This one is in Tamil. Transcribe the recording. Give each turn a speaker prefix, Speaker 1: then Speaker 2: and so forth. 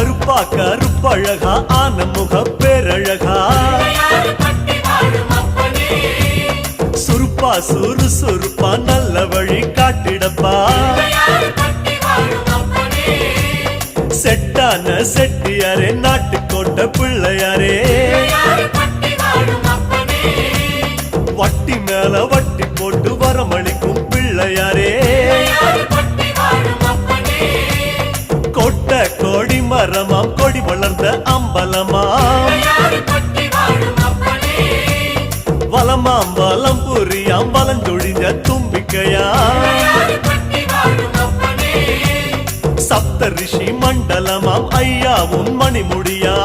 Speaker 1: கருப்பா கருப்பழகா ஆன முக பேரழகா சுருப்பா சுறுசுறுப்பா நல்ல வழி காட்டிடப்பா செட்டான செட்டியாரே நாட்டுக்கோட்டை பிள்ளையாரே வட்டி மேல வட்டி போட்டு வரமளிக்கும் பிள்ளையாரே கொட்ட கொடி மரமாம் கொடி வளர்ந்த அம்பலமாம் வலமாம் வலம் புரியாம் வலஞ்சொழிஞ்ச தும்பிக்கையா சப்த ரிஷி மண்டலமாம் ஐயா உன் மணிமுடியா